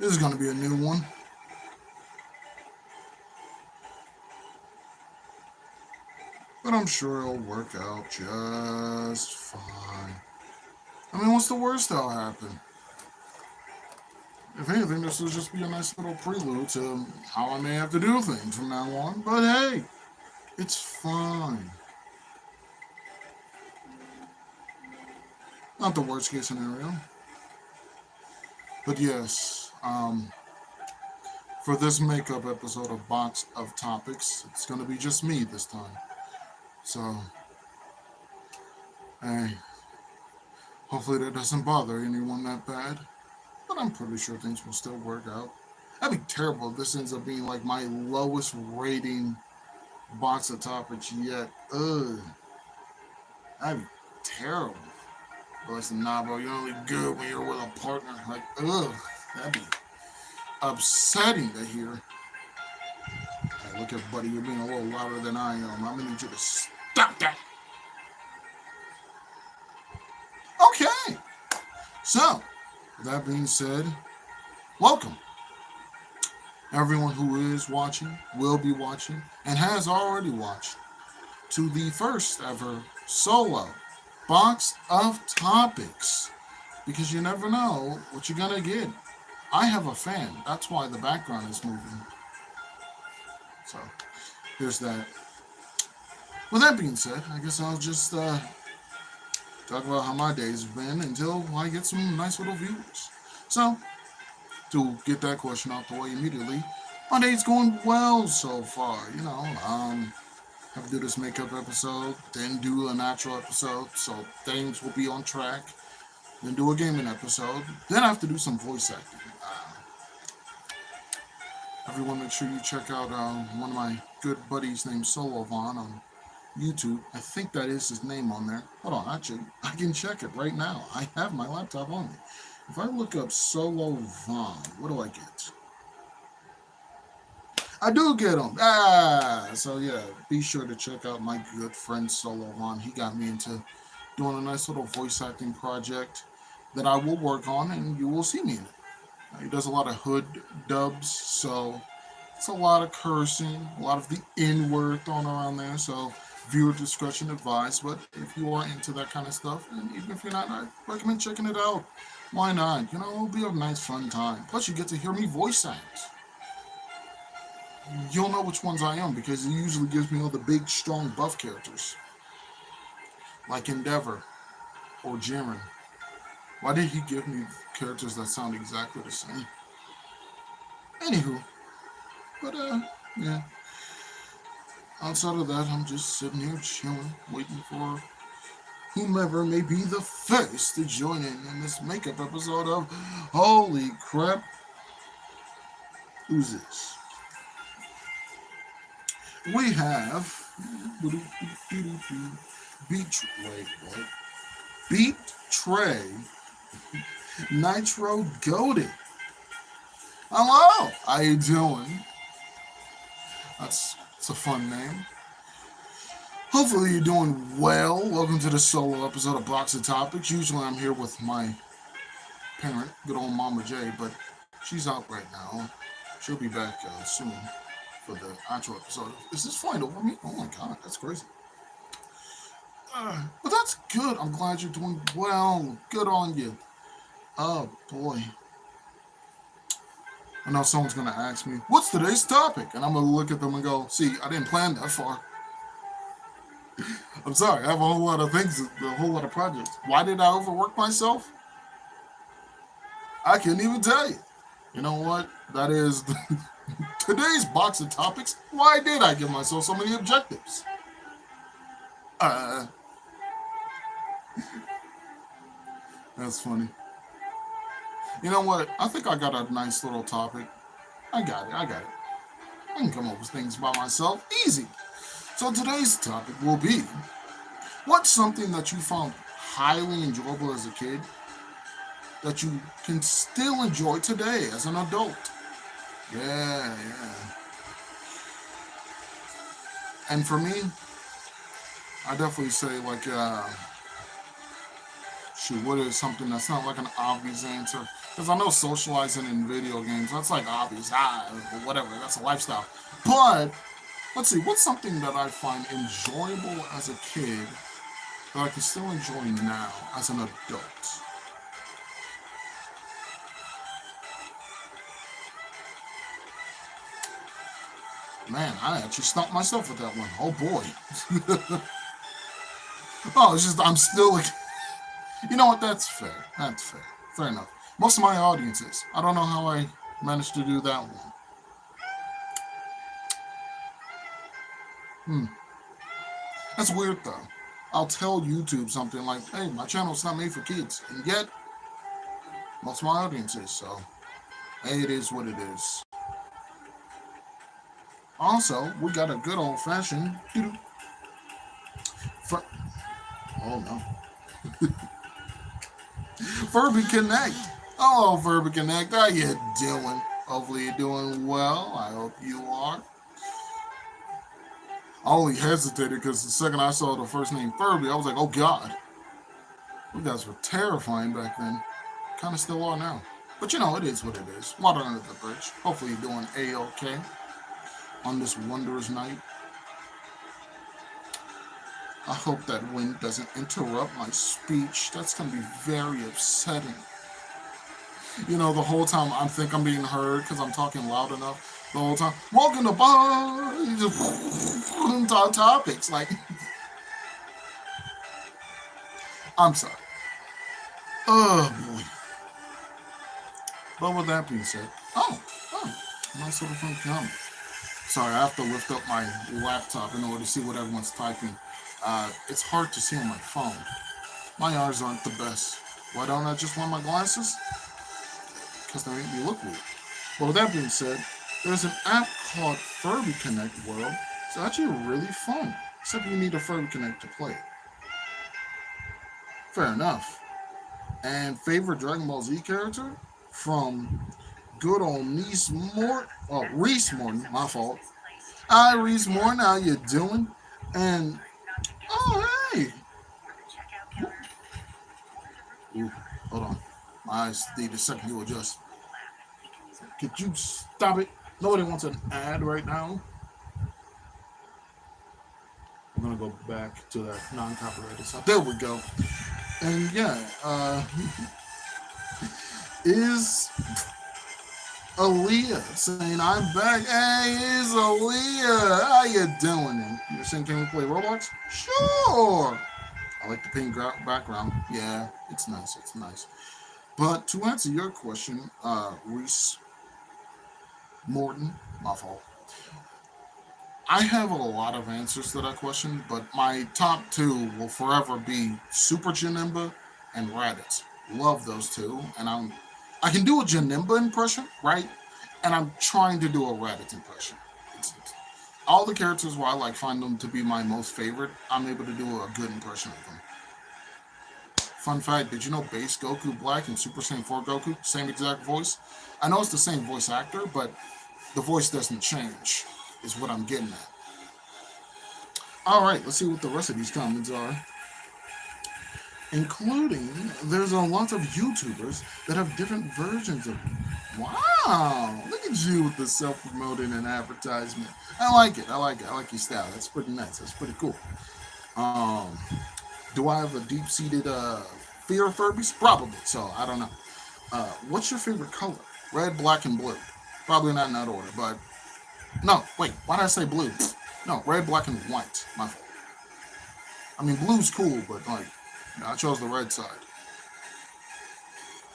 This is going to be a new one, but I'm sure it'll work out just fine. I mean, what's the worst that'll happen? If anything, this will just be a nice little prelude to how I may have to do things from now on. But hey, it's fine. Not the worst case scenario. But yes, for this makeup episode of Box of Topics, it's going to be just me this time. So, hey, hopefully that doesn't bother anyone that bad. But I'm pretty sure things will still work out. That'd be terrible if this ends up being like my lowest rating Box of Topics yet. Ugh. That'd be terrible. But listen, nah, bro, you're only good when you're with a partner. Like, ugh. That'd be upsetting to hear. Hey, look at buddy, you're being a little louder than I am. I'm gonna need you to stop that. Okay. So, with that being said, welcome. Everyone who is watching, will be watching, and has already watched to the first ever solo Box of Topics. Because you never know what you're gonna get. I have a fan. That's why the background is moving. So, there's that. With that being said, I guess I'll just talk about how my day's been until I get some nice little viewers. So, to get that question out the way immediately, my day's going well so far. Have to do this makeup episode, then do a natural episode, so things will be on track. Then do a gaming episode. Then I have to do some voice acting. Everyone, make sure you check out one of my good buddies named Solo Vaughn on YouTube. I think that is his name on there. Hold on, actually, I can check it right now. I have my laptop on me. If I look up Solo Vaughn, what do I get? I do get them. So yeah, be sure to check out my good friend Solo Vaughn. He got me into doing a nice little voice acting project that I will work on, and you will see me in it. He does a lot of hood dubs, so it's a lot of cursing, a lot of the N word thrown around there. So viewer discretion advised. But if you are into that kind of stuff, and even if you're not, I recommend checking it out. Why not? It'll be a nice fun time. Plus, you get to hear me voice act. You'll know which ones I am because he usually gives me all the big, strong, buff characters. Like Endeavor or Jiren. Why did he give me characters that sound exactly the same? Anywho, but yeah. Outside of that, I'm just sitting here chilling, waiting for whomever may be the first to join in this makeup episode of Holy Crap. Who's this? We have Beat wait, what? Beat Trey Nitro Goaded. Hello, how you doing? It's a fun name. Hopefully you're doing well. Welcome to the solo episode of Box of Topics. Usually I'm here with my parent, good old Mama J, but she's out right now. She'll be back soon for the actual episode. Is this flying over me? Oh my god, that's crazy. But that's good. I'm glad you're doing well. Good on you. Oh boy. I know someone's going to ask me, what's today's topic? And I'm going to look at them and go, see, I didn't plan that far. I'm sorry, I have a whole lot of things, a whole lot of projects. Why did I overwork myself? I couldn't even tell you. You know what? That is today's Box of Topics. Why did I give myself so many objectives? That's funny. You know what? I think I got a nice little topic. I got it. I can come up with things by myself. Easy. So today's topic will be, what's something that you found highly enjoyable as a kid that you can still enjoy today as an adult? Yeah. And for me, I definitely say what is something that's not like an obvious answer. Because I know socializing in video games, that's like obvious, whatever, that's a lifestyle. But let's see, what's something that I find enjoyable as a kid that I can still enjoy now as an adult? Man, I actually stumped myself with that one. Oh boy. Oh, it's just I'm still like, you know what? That's fair. That's fair. Fair enough. Most of my audiences, I don't know how I managed to do that one. Hmm. That's weird though. I'll tell YouTube something like, "Hey, my channel's not made for kids," and yet most of my audiences. So, hey, it is what it is. Also, we got a good old fashioned. Oh no. Furby Connect. Hello, Furby Connect. How you doing? Hopefully you're doing well. I hope you are. I only hesitated because the second I saw the first name Furby, I was like, oh God. You guys were terrifying back then. Kind of still are now. But you know, it is what it is. Water under the bridge. Hopefully you're doing A-okay on this wondrous night. I hope that wind doesn't interrupt my speech. That's going to be very upsetting. You know, the whole time I think I'm being heard because I'm talking loud enough. The whole time, welcome to bar, topics. Like, I'm sorry. Oh boy. But with that being said, nice little fun comment. Sorry, I have to lift up my laptop in order to see what everyone's typing. It's hard to see on my phone. My eyes aren't the best. Why don't I just wear my glasses? Because they make me look weird. Well, with that being said, there's an app called Furby Connect World. It's actually really fun, except you need a Furby Connect to play it. Fair enough. And favorite Dragon Ball Z character? From good old Reese Morton, my fault. Hi, Reese Morton, how you doing? And, oh, hey. Ooh, hold on. My eyes need a second to adjust. Could you stop it? Nobody wants an ad right now. I'm gonna go back to that non-copyrighted stuff. There we go. And yeah, is Aaliyah saying I'm back? Hey, is Aaliyah? How you doing? And you're saying can we play Roblox? Sure. I like the pink background. Yeah, it's nice. It's nice. But to answer your question, Reese Morton, my fault. I have a lot of answers to that question, but my top two will forever be Super Janemba and Raditz. Love those two, and I can do a Janemba impression, right? And I'm trying to do a Raditz impression. All the characters where I find them to be my most favorite, I'm able to do a good impression of them. Fun fact, did you know Base Goku Black and Super Saiyan 4 Goku, same exact voice? I know it's the same voice actor, but the voice doesn't change, is what I'm getting at. All right, let's see what the rest of these comments are. Including, there's a lot of YouTubers that have different versions of. Wow, look at you with the self-promoting and advertisement. I like it. I like your style. That's pretty nice. That's pretty cool. Do I have a deep-seated fear of Furbies? Probably. So I don't know. What's your favorite color? Red, black, and blue. Probably not in that order, but no. Wait, why did I say blue? No, red, black, and white. My fault. I mean, blue's cool, but I chose the red side.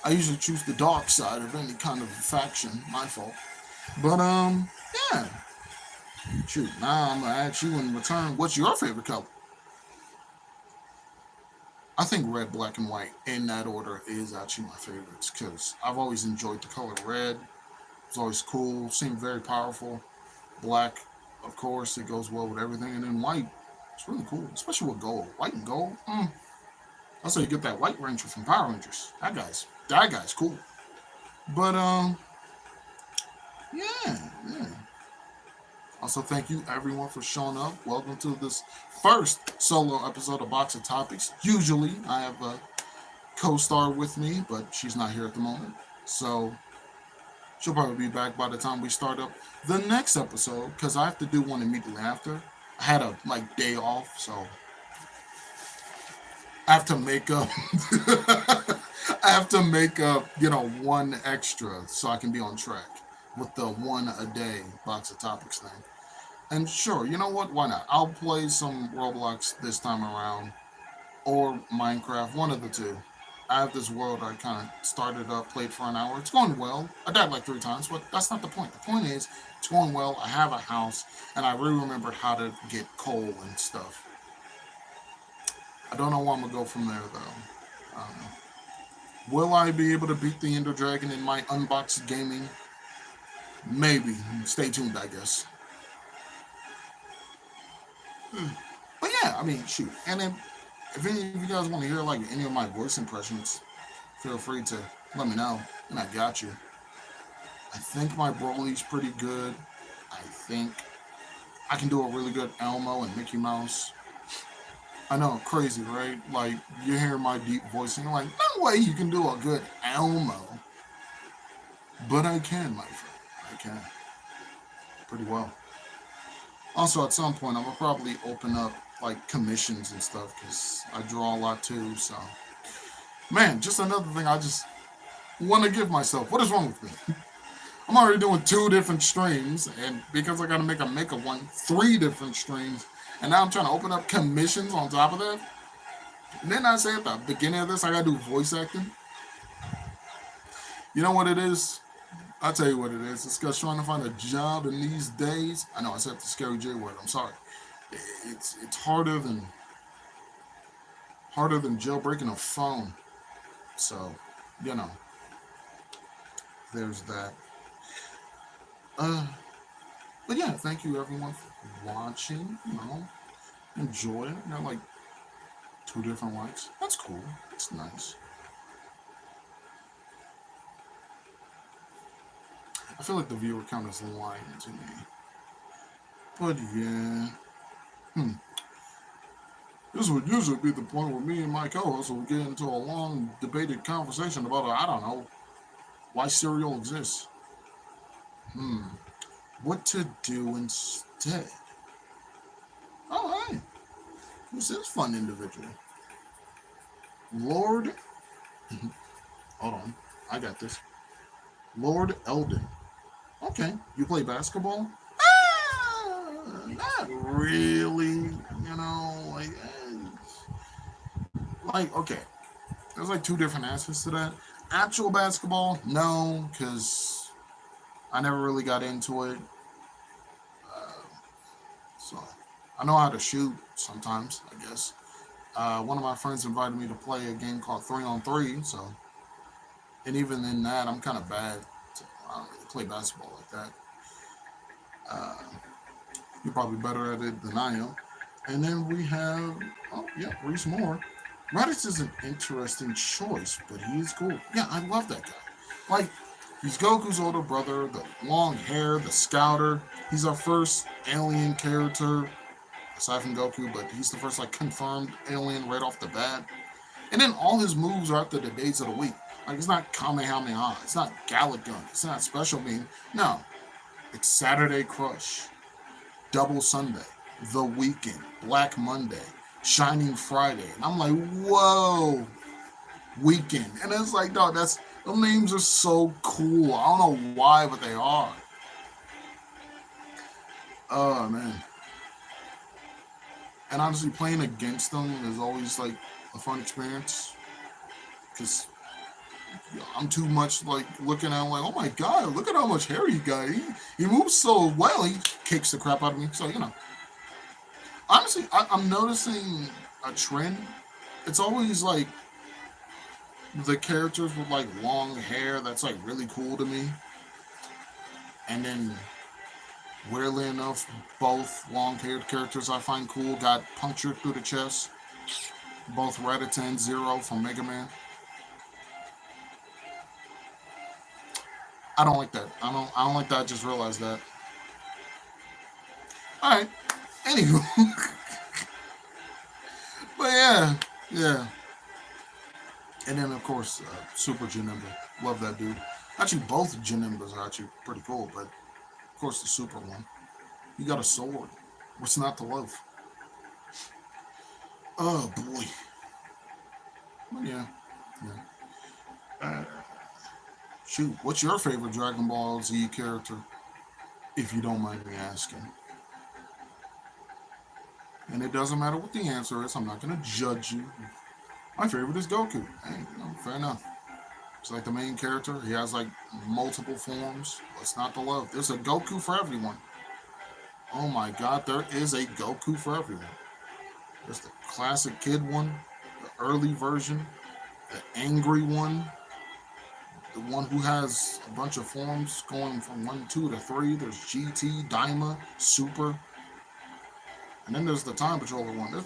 I usually choose the dark side of any kind of faction. My fault. But yeah. Shoot, now I'm gonna ask you in return. What's your favorite color? I think red, black, and white in that order is actually my favorites because I've always enjoyed the color red. It's always cool, seemed very powerful. Black, of course, it goes well with everything, and then white, it's really cool, especially with gold. White and gold, that's how you get that White Ranger from Power Rangers. That guy's cool. But yeah. Also, thank you everyone for showing up. Welcome to this first solo episode of Box of Topics. Usually, I have a co-star with me, but she's not here at the moment. So she'll probably be back by the time we start up the next episode because I have to do one immediately after. I had a like day off, so I have to make up. I have to make up, one extra so I can be on track with the one a day box of topics thing. And sure, you know what? Why not? I'll play some Roblox this time around or Minecraft, one of the two. I have this world I kind of started up, played for an hour. It's going well. I died like 3 times, but that's not the point. The point is, it's going well. I have a house, and I really remembered how to get coal and stuff. I don't know where I'm gonna go from there though. Will I be able to beat the Ender Dragon in my unboxed gaming? Maybe. Stay tuned, I guess. But yeah, I mean, shoot. And then, if any of you guys want to hear like any of my voice impressions, feel free to let me know, and I got you. I think my Broly's pretty good. I think I can do a really good Elmo and Mickey Mouse. I know, crazy, right? Like, you hear my deep voice and you're like, no way you can do a good Elmo. But I can, my friend. I can. Pretty well. Also, at some point, I'm going to probably open up, like, commissions and stuff, because I draw a lot, too, so. Man, just another thing I just want to give myself. What is wrong with me? I'm already doing 2 different streams, and because I got to make a one, 3 different streams, and now I'm trying to open up commissions on top of that. And then I say at the beginning of this, I got to do voice acting. You know what it is? I'll tell you what it is. It's because trying to find a job in these days. I know I said the scary J word. I'm sorry. It's harder than jailbreaking a phone. So, you know, there's that. But yeah, thank you everyone for watching. Enjoy it. Got like 2 different likes. That's cool. It's nice. I feel like the viewer count is lying to me. But yeah. This would usually be the point where me and my co-host will get into a long debated conversation about, I don't know, why cereal exists. What to do instead? Oh, hey. Who's this fun individual? Lord. Hold on. I got this. Lord Eldon. Okay. You play basketball? Not really. Okay. There's like 2 different aspects to that. Actual basketball? No, because I never really got into it. So I know how to shoot sometimes, I guess. One of my friends invited me to play a game called 3-on-3, so, and even in that, I'm kind of bad. I don't really play basketball like that. You're probably better at it than I am. And then we have, Reese Moore. Raditz is an interesting choice, but he is cool. Yeah, I love that guy. Like, he's Goku's older brother, the long hair, the scouter. He's our first alien character, aside from Goku, but he's the first, like, confirmed alien right off the bat. And then all his moves are after the days of the week. Like, it's not Kamehameha. It's not Gallic Gun. It's not Special Beam. No. It's Saturday Crush, Double Sunday, The Weekend, Black Monday, Shining Friday. And I'm like, whoa, Weekend. And it's like, dog, those names are so cool. I don't know why, but they are. Oh, man. And honestly, playing against them is always, like, a fun experience. Because I'm too much, like, looking at him like, oh, my God, look at how much hair he got. He moves so well. He kicks the crap out of me. So, honestly, I'm noticing a trend. It's always, like, the characters with, like, long hair that's, like, really cool to me. And then, weirdly enough, both long-haired characters I find cool got punctured through the chest. Both Raditz and Zero from Mega Man. I don't like that. I don't like that. I just realized that. Alright. Anywho. But yeah. And then, of course, Super Janemba. Love that dude. Actually, both Janimbas are actually pretty cool, but of course the super one. You got a sword. What's not to love? Oh boy. Well, yeah. Yeah. Uh, Shoot, what's your favorite Dragon Ball Z character, if you don't mind me asking? And it doesn't matter what the answer is. I'm not gonna judge you. My favorite is Goku. Hey, fair enough. He's like the main character. He has like multiple forms. What's not to love? There's a Goku for everyone. Oh my God, there is a Goku for everyone. There's the classic kid one, the early version, the angry one, the one who has a bunch of forms going from 1, 2 to 3. There's GT, Daima, Super, and then there's the Time Patroller one.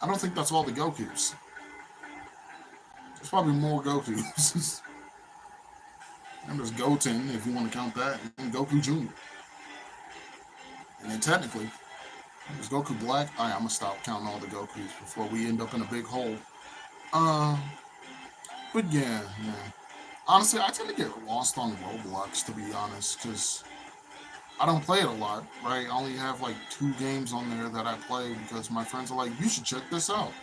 I don't think that's all the Gokus. There's probably more Gokus. And there's Goten, if you want to count that, and Goku Jr. And then technically, there's Goku Black. All right, I'm gonna stop counting all the Gokus before we end up in a big hole. Uh, but yeah. Honestly, I tend to get lost on Roblox, to be honest, because I don't play it a lot, right? I only have like 2 games on there that I play because my friends are like, you should check this out.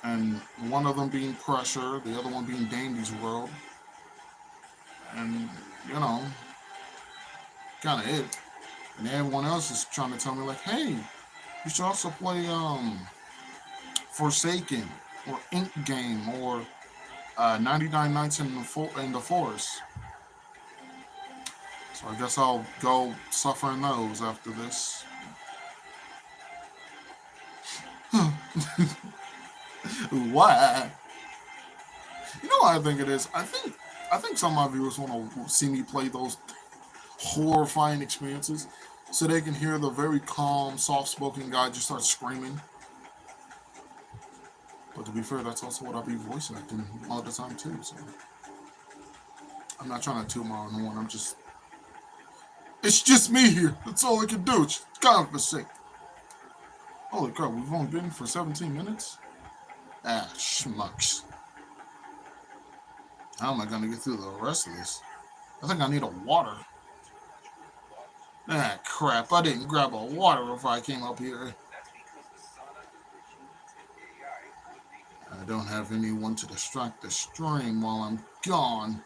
And one of them being Pressure, the other one being Dandy's World. And, you know, kind of it. And everyone else is trying to tell me, like, hey, you should also play Forsaken or Ink Game or 99 Nights in the Forest. So I guess I'll go suffer in those after this. Why? You know what I think it is? I think some of my viewers want to see me play those horrifying experiences so they can hear the very calm, soft-spoken guy just start screaming. But to be fair, that's also what I'll be voice acting all the time too. So I'm not trying to toot my own horn. It's just me here. That's all I can do. It's kind of a sake. Holy crap, we've only been for 17 minutes? Ah, schmucks. How am I going to get through the rest of this? I think I need a water. Ah, crap. I didn't grab a water before I came up here. I don't have anyone to distract the stream while I'm gone.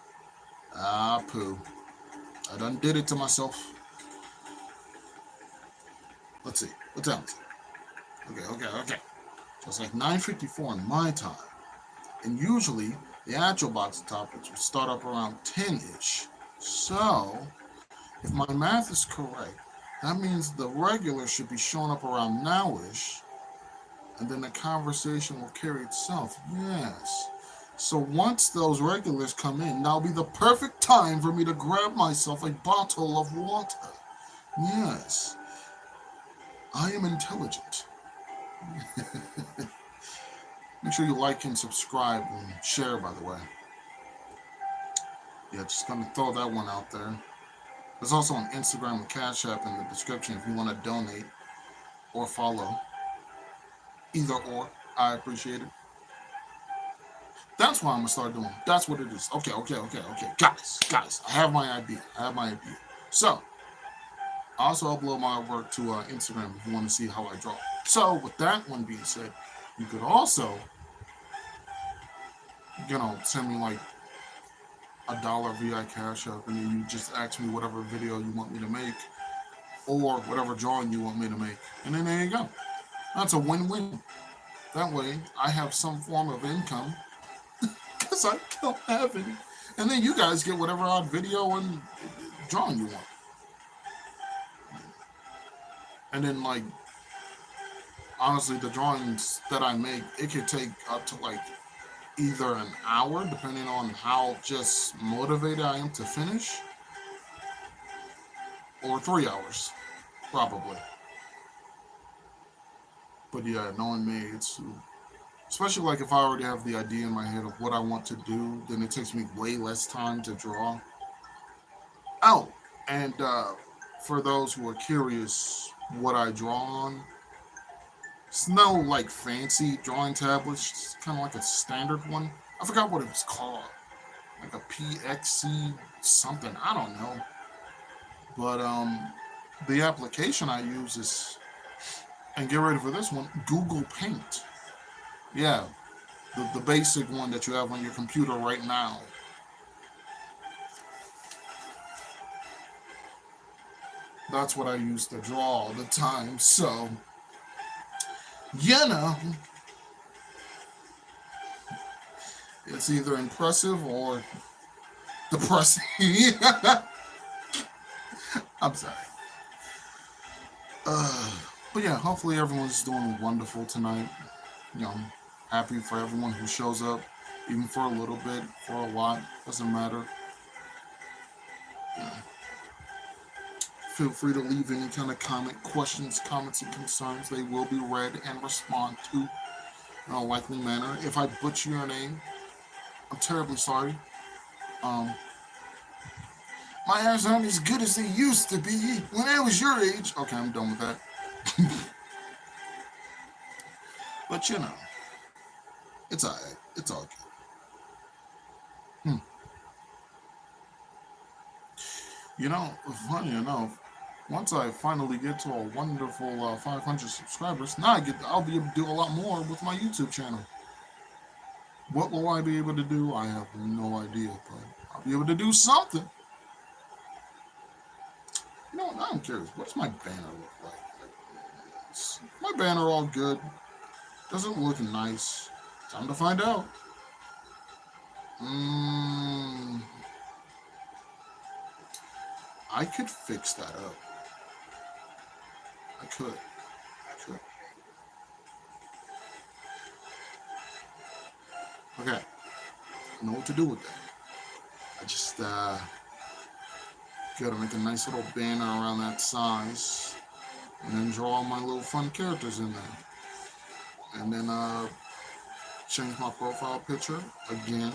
Ah, poo. I done did it to myself. Let's see. What time is it? Okay. So it's like 9:54 in my time. And usually, the actual box of topics will start up around 10-ish. So, if my math is correct, that means the regular should be showing up around now-ish. And then the conversation will carry itself. Yes. So once those regulars come in, that'll be the perfect time for me to grab myself a bottle of water. Yes. I am intelligent. Make sure you like and subscribe and share, by the way. Yeah, just gonna throw that one out there. There's also an Instagram and Cash App in the description if you want to donate or follow. Either or, I appreciate it. That's what I'm gonna start doing. That's what it is. Okay. Guys, I have my idea. So, I also upload my work to Instagram if you want to see how I draw. So, with that one being said, you could also, send me like $1 via Cash App, and then you just ask me whatever video you want me to make, or whatever drawing you want me to make, and then there you go. That's a win-win. That way, I have some form of income because I don't have any, and then you guys get whatever odd video and drawing you want. And then, like, honestly, the drawings that I make, it could take up to like either an hour, depending on how just motivated I am to finish, or 3 hours, probably. But yeah, knowing me, it's especially like if I already have the idea in my head of what I want to do, then it takes me way less time to draw. Oh, and for those who are curious what I draw on, it's no like fancy drawing tablets, it's kind of like a standard one. I forgot what it was called. like a PXC something. I don't know. But the application I use is, and get ready for this one, Google Paint. Yeah, the basic one that you have on your computer right now. That's what I use to draw all the time. So, you know, it's either impressive or depressing. I'm sorry. Uh, but yeah, hopefully everyone's doing wonderful tonight. You know, happy for everyone who shows up, even for a little bit, for a lot, doesn't matter. You know, feel free to leave any kind of comment, questions, comments, and concerns. They will be read and respond to in a likely manner. If I butcher your name, I'm terribly sorry. Um, my eyes aren't as good as they used to be when I was your age. Okay, I'm done with that. But you know, it's alright. It's all good. You know, funny enough, once I finally get to a wonderful 500 subscribers, now I'll be able to do a lot more with my YouTube channel. What will I be able to do? I have no idea, but I'll be able to do something. You know what? Now I'm curious. What does my banner look like? Is my banner all good? Does it look nice? Time to find out. Mm, I could fix that up. I could. I could. Okay. I know what to do with that. I just gotta make a nice little banner around that size, and then draw all my little fun characters in there. And then change my profile picture again.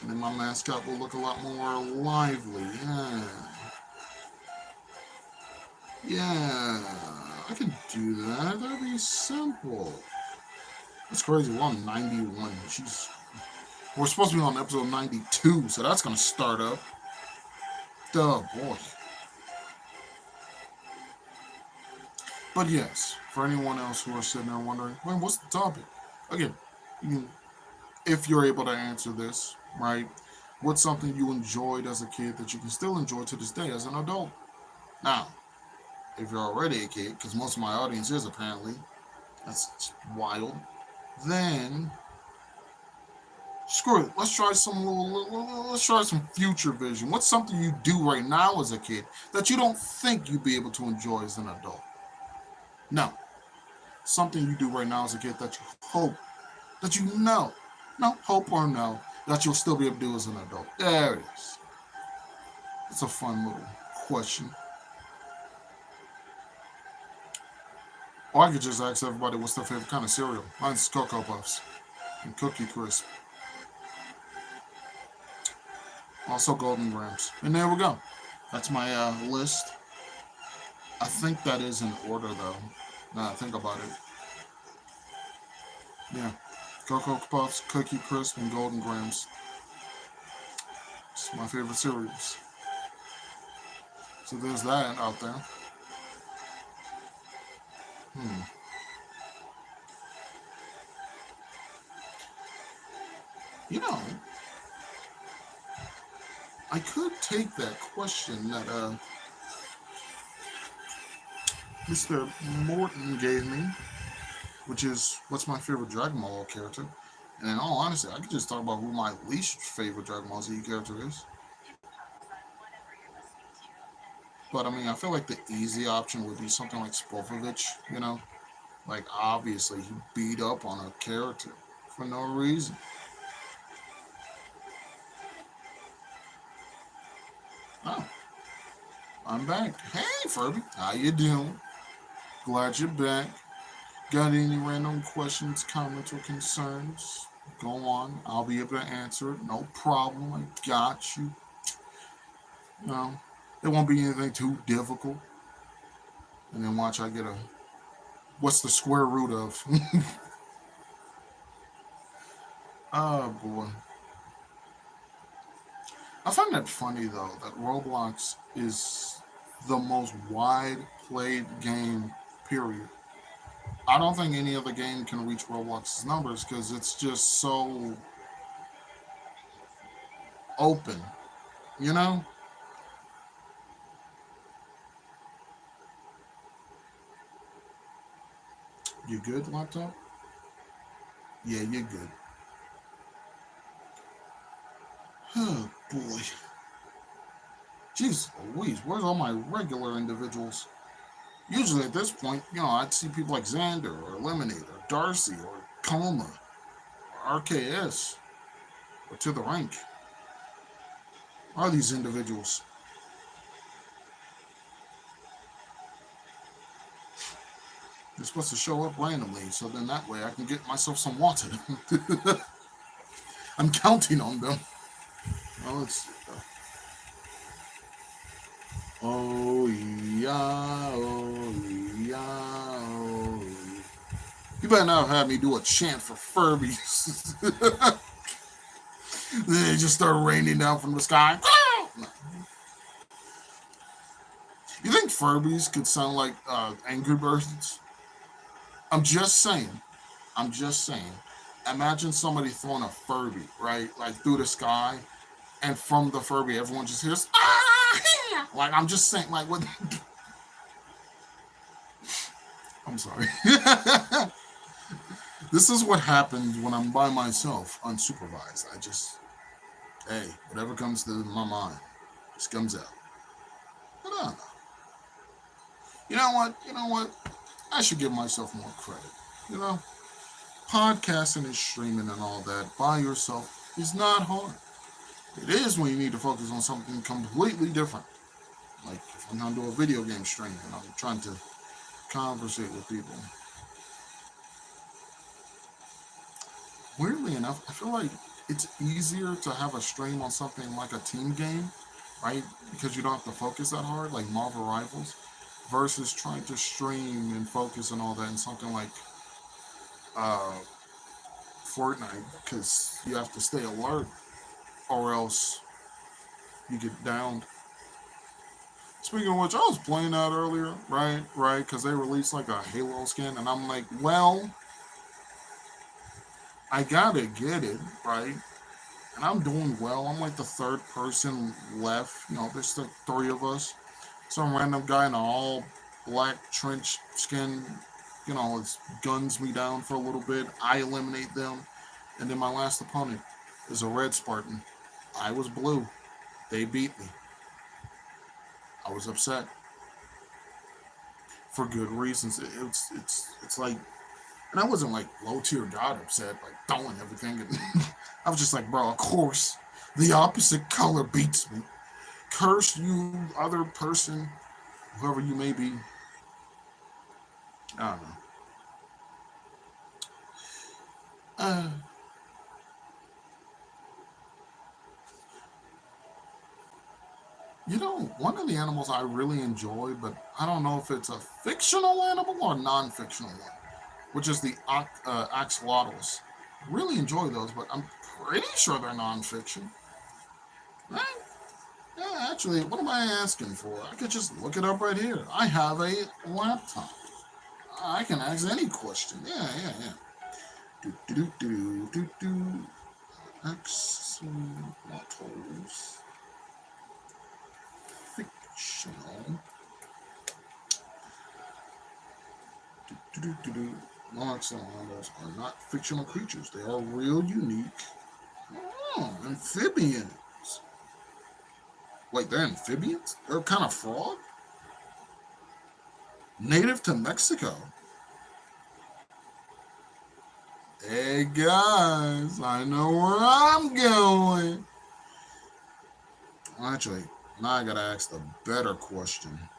And then my mascot will look a lot more lively. Yeah. Yeah. I can do that. That'd be simple. That's crazy. We're on 91. Jeez. We're supposed to be on episode 92, so that's gonna start up. Duh, boy. But yes, for anyone else who are sitting there wondering, wait, what's the topic? Again, if you're able to answer this, right? What's something you enjoyed as a kid that you can still enjoy to this day as an adult? Now, if you're already a kid, because most of my audience is apparently, that's wild, then screw it. Let's try some future vision. What's something you do right now as a kid that you don't think you'd be able to enjoy as an adult? No. Something you do right now as a kid that you hope, that you know, no, hope or no, that you'll still be able to do as an adult. There it is. It's a fun little question. Or I could just ask everybody what's their favorite kind of cereal. Mine's Cocoa Puffs and Cookie Crisp. Also Golden Grams. And there we go. That's my list. I think that is in order though. Now I think about it. Yeah. Cocoa Puffs, Cookie Crisp, and Golden Grams. It's my favorite cereals. So there's that out there. Hmm. You know, I could take that question that Mr. Morton gave me, which is what's my favorite Dragon Ball character. And in all honesty, I could just talk about who my least favorite Dragon Ball Z character is. But I mean, I feel like the easy option would be something like Spopovich, you know? Like, obviously, he beat up on a character for no reason. Oh, I'm back. Hey, Furby, how you doing? Glad you're back. Got any random questions, comments, or concerns? Go on. I'll be able to answer it. No problem. I got you. No, it won't be anything too difficult. And then watch I get a what's the square root of? Oh boy. I find that funny though that Roblox is the most wide played game. Period. I don't think any other game can reach Roblox's numbers because it's just so open. You know? You good, laptop? Yeah, you're good. Oh boy. Jeez Louise, where's all my regular individuals? Usually at this point, I'd see people like Xander or Lemonade or Darcy or Coma or RKS or To the Rank. Are these individuals? They're supposed to show up randomly, so then that way I can get myself some water. I'm counting on them. Well, let's see. Oh yeah, oh yeah, oh. You better not have me do a chant for Furbies. Then it just start raining down from the sky. You think Furbies could sound like Angry Birds? I'm just saying. I'm just saying. Imagine somebody throwing a Furby, right? Like through the sky, and from the Furby, everyone just hears, ah! Like, I'm just saying, like, what? I'm sorry. This is what happens when I'm by myself, unsupervised. Hey, whatever comes to my mind, just comes out. But I don't know. You know what? You know what? I should give myself more credit. You know, podcasting and streaming and all that by yourself is not hard. It is when you need to focus on something completely different. Like if I'm gonna do a video game stream and I'm trying to conversate with people. Weirdly enough, I feel like it's easier to have a stream on something like a team game, right? Because you don't have to focus that hard, like Marvel Rivals, versus trying to stream and focus and all that in something like uh, Fortnite, because you have to stay alert or else you get downed. Speaking of which, I was playing that earlier, right, because they released like a Halo skin, and I'm like, well, I gotta get it, right? And I'm doing well. I'm like the third person left. There's like three of us. Some random guy in an all black trench skin, it guns me down for a little bit. I eliminate them. And then my last opponent is a red Spartan. I was blue. They beat me. I was upset for good reasons. It's like, and I wasn't like low tier god upset, like throwing everything. I was just like, bro, of course, the opposite color beats me. Curse you, other person, whoever you may be. I don't know. Uh, one of the animals I really enjoy, but I don't know if it's a fictional animal or a non-fictional one, which is the axolotls. Really enjoy those, but I'm pretty sure they're non-fiction. Right? Yeah, actually, what am I asking for? I could just look it up right here. I have a laptop. I can ask any question. Yeah. Do do do do do. Axolotls. Fictional. Do do do do do. Axolotls are not fictional creatures. They are real, unique. Oh, amphibians. Wait, they're amphibians? They're kind of frog? Native to Mexico. Hey guys, I know where I'm going. Actually, now I gotta ask the better question.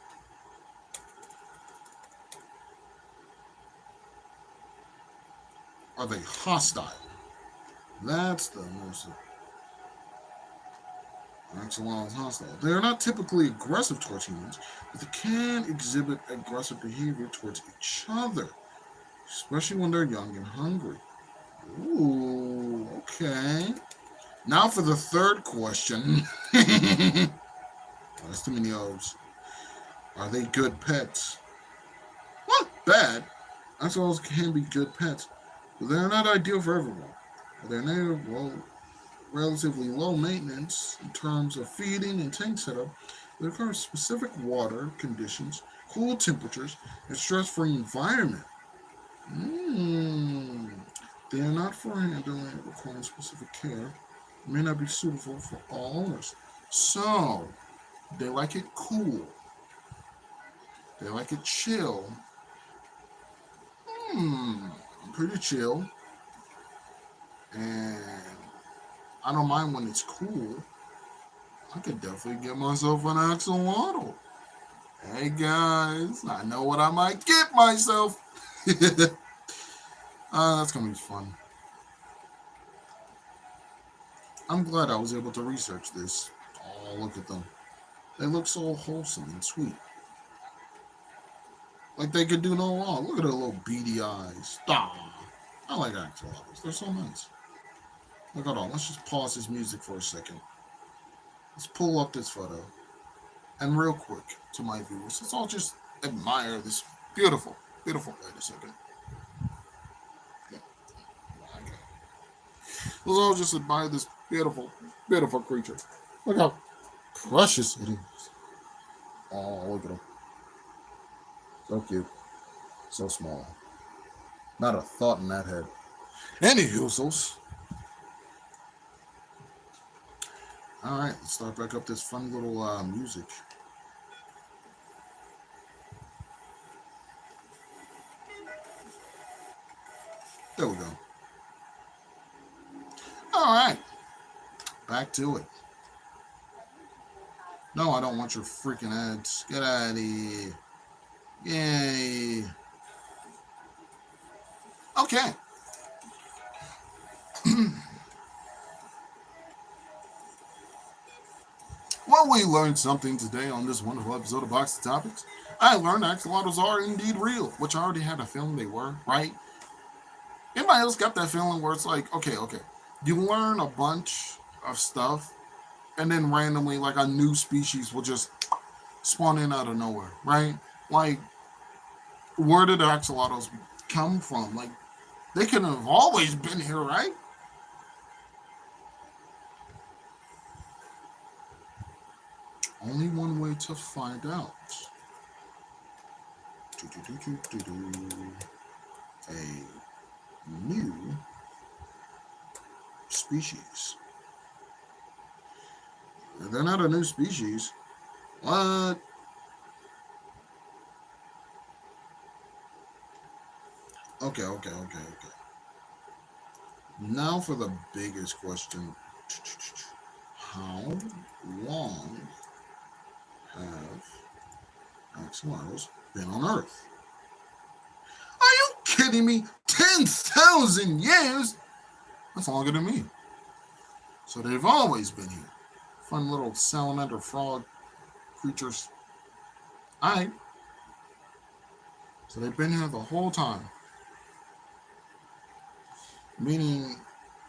Are they hostile? That's the most. Axolotls hostile. They are not typically aggressive towards humans, but they can exhibit aggressive behavior towards each other, especially when they're young and hungry. Ooh, okay. Now for the third question. Oh, that's too many O's. Are they good pets? What? Bad? Axolotls can be good pets, but they're not ideal for everyone. They're native, well, relatively low maintenance in terms of feeding and tank setup. They require specific water conditions, cool temperatures, and stress-free environment. Mm. They are not for handling requiring specific care. May not be suitable for all owners. So, they like it cool. They like it chill. Hmm, pretty chill. And I don't mind when it's cool. I could definitely get myself an axolotl. Hey guys, I know what I might get myself. That's gonna be fun. I'm glad I was able to research this. Oh, look at them. They look so wholesome and sweet. Like they could do no wrong. Look at their little beady eyes. Ah, I like axolotls. They're so nice. Look, hold on. Let's just pause this music for a second. Let's pull up this photo. And real quick to my viewers, let's all just admire this beautiful, beautiful. Wait a second. Yeah, okay. Let's all just admire this beautiful, beautiful creature. Look how precious it is. Oh, look at him. So cute. So small. Not a thought in that head. Anywho, all right, let's start back up this fun little music. There we go. All right, back to it. No, I don't want your freaking ads. Get out of here. Yay. Okay. Well, we learned something today on this wonderful episode of Box of Topics. I learned axolotls are indeed real, which I already had a feeling they were, right? Anybody else got that feeling where it's like, okay, you learn a bunch of stuff, and then randomly, like a new species will just spawn in out of nowhere, right? Like, where did axolotls come from? Like, they could have always been here, right? Only one way to find out. A new species. They're not a new species. What? Okay. Now for the biggest question. How long have axolotls been on Earth? Are you kidding me? 10,000 years? That's longer than me. So they've always been here. Fun little salamander frog creatures. Alright. So they've been here the whole time. Meaning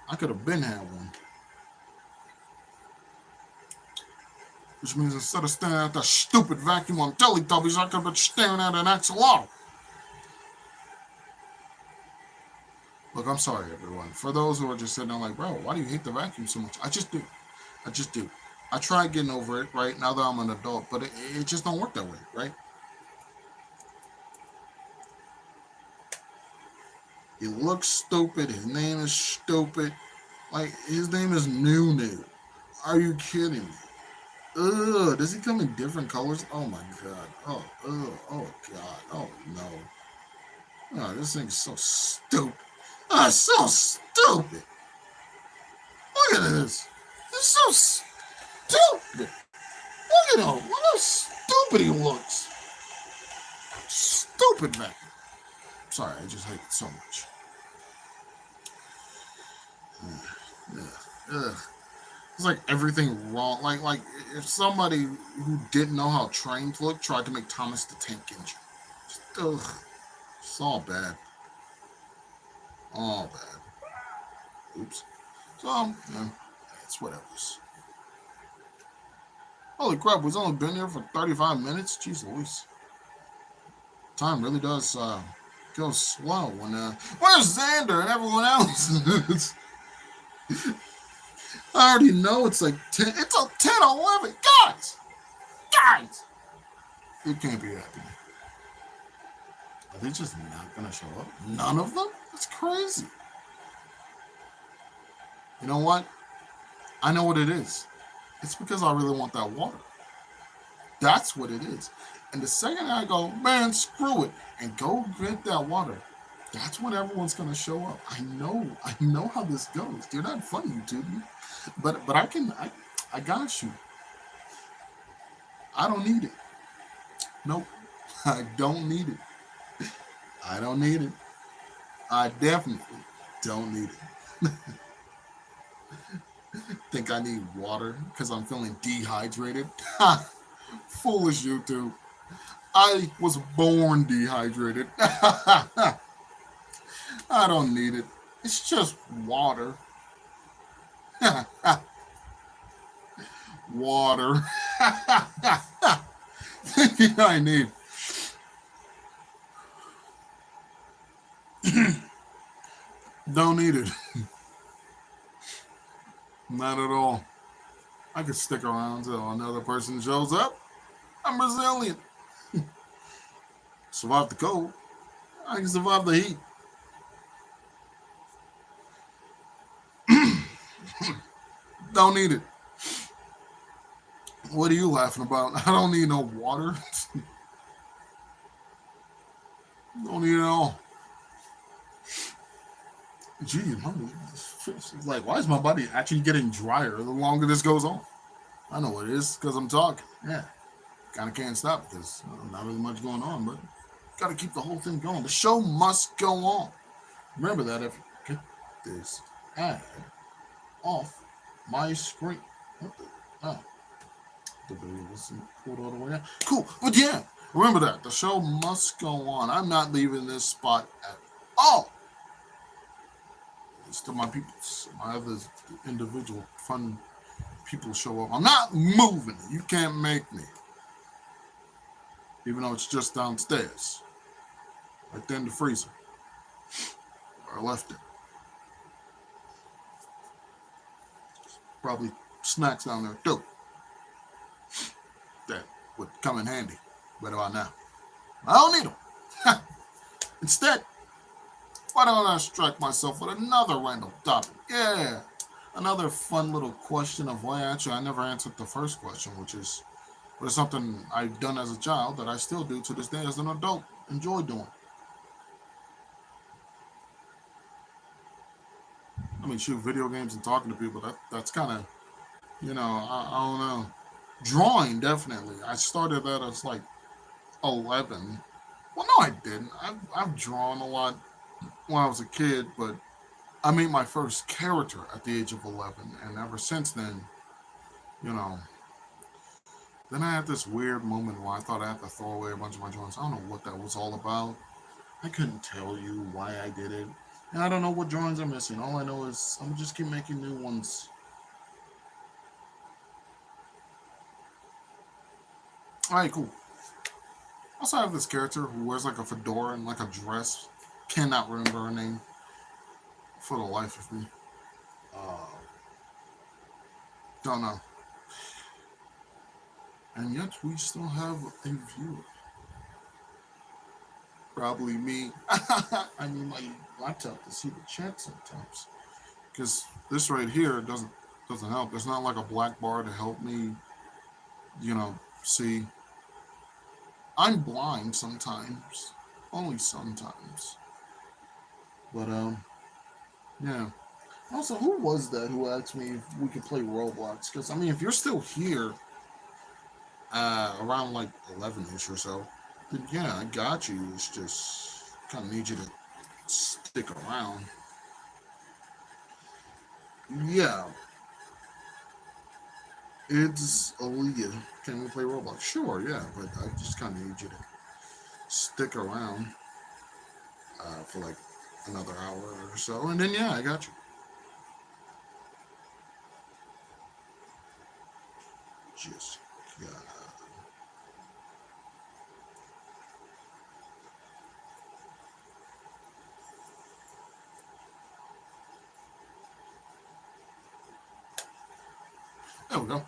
I could have been had one. Which means instead of staring at that stupid vacuum on Teletubbies, I could have been staring at an axolotl. Look, I'm sorry, everyone. For those who are just sitting there like, bro, why do you hate the vacuum so much? I just do. I just do. I tried getting over it, right, now that I'm an adult, but it just don't work that way, right? He looks stupid. His name is stupid. Like, his name is Nunu. Are you kidding me? Ugh, does he come in different colors? Oh my god. Oh, ugh. Oh god. Oh no. Oh, this thing's so stupid. Ah, so stupid. Look at this. This is so stupid. Look at him. Look how stupid he looks. Stupid man. Sorry, I just hate it so much. Ugh. Ugh. It's like everything wrong. Like if somebody who didn't know how trains look tried to make Thomas the Tank Engine. Just, ugh. It's all bad. All bad. Oops. So, yeah. It's whatever. Holy crap, we've only been here for 35 minutes? Jeez Louise. Time really does go slow when where's Xander and everyone else? I already know it's like 10, it's a 10, 11. Guys! It can't be happening. Are they just not gonna show up? None of them? That's crazy. You know what? I know what it is. It's because I really want that water. That's what it is. And the second I go, man, screw it, and go get that water, that's when everyone's gonna show up. I know how this goes. You're not funny, YouTube. But I got you. I don't need it. Nope. I don't need it. I don't need it. I definitely don't need it. Think I need water because I'm feeling dehydrated? Foolish YouTube. I was born dehydrated. I don't need it. It's just water. Water. I need. Don't need it. Not at all. I could stick around till another person shows up. I'm resilient. Survive the cold. I can survive the heat. Don't need it. What are you laughing about? I don't need no water. Don't need it all. Gee, like, why is my body actually getting drier the longer this goes on? I know what it is, because I'm talking. Yeah. Kind of can't stop because not really much going on, but got to keep the whole thing going. The show must go on. Remember that if you get this ad off my screen. What the? Oh. The video wasn't pulled all the way out. Cool. But yeah, remember that. The show must go on. I'm not leaving this spot at all. It's to my people, my other individual fun people show up. I'm not moving. You can't make me. Even though it's just downstairs. Right there in the freezer. Where I left it. Probably snacks down there too. That would come in handy. What about now? I don't need them. Instead, why don't I strike myself with another random topic? Yeah. Another fun little question of why actually I never answered the first question, which is what is something I've done as a child that I still do to this day as an adult. Enjoy doing. I mean, shoot, video games and talking to people, that's kind of, I don't know. Drawing, definitely. I started that as like 11. Well, no, I didn't. I've drawn a lot when I was a kid, but I made my first character at the age of 11. And ever since then, you know, then I had this weird moment where I thought I had to throw away a bunch of my drawings. I don't know what that was all about. I couldn't tell you why I did it. And I don't know what drawings I'm missing. All I know is I'm going to just keep making new ones. Alright, cool. Also, I have this character who wears like a fedora and like a dress. Cannot remember her name for the life of me. Don't know. And yet we still have a viewer. Probably me. I need my laptop to see the chat sometimes. Because this right here doesn't help. There's not like a black bar to help me, see. I'm blind sometimes. Only sometimes. But, yeah. Also, who was that who asked me if we could play Roblox? Because, I mean, if you're still here, around like 11-ish or so, then yeah, I got you. It's just kind of need you to stick around. Yeah. It's Aaliyah. Can we play Roblox? Sure, yeah, but I just kind of need you to stick around for like another hour or so, and then yeah, I got you. Just God. There we go.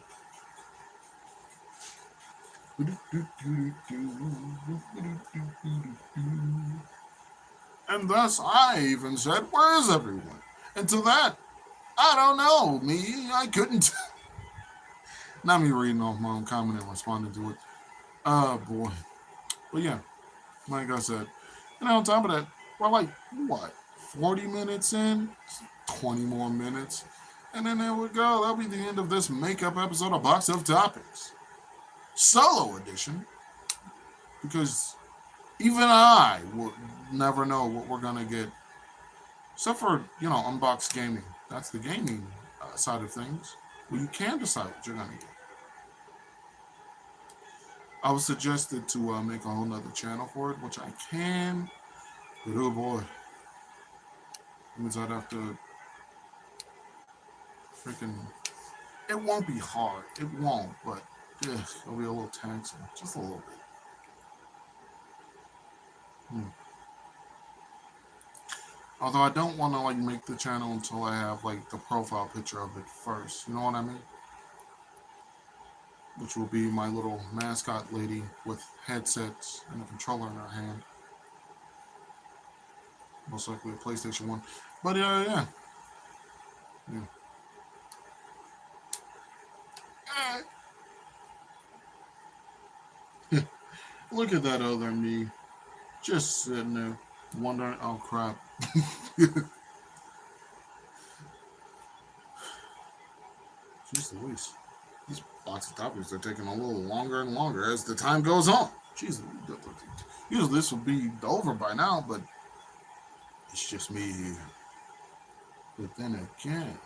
And thus I even said, where is everyone? And to that, I don't know. Me, I couldn't. Not me reading off my own comment and responding to it. Oh boy. But yeah, like I said, and on top of that, we're like, what, 40 minutes in? 20 more minutes. And then there we go. That'll be the end of this makeup episode of Box of Topics. Solo edition. Because even I will never know what we're going to get. Except for, Unbox Gaming. That's the gaming side of things. Well, you can decide what you're going to get. I was suggested to make a whole nother channel for it, which I can. But oh boy. That means I'd have to freaking. It won't be hard. It won't, but it'll be a little taxing. Just a little bit. Although I don't want to make the channel until I have the profile picture of it first. You know what I mean? Which will be my little mascot lady with headsets and a controller in her hand. Most likely a PlayStation 1. But yeah. Look at that other me. Just sitting there wondering, oh crap. Jeez Louise. These box of topics are taking a little longer and longer as the time goes on. Jeez, usually this would be over by now, but it's just me here. But then again,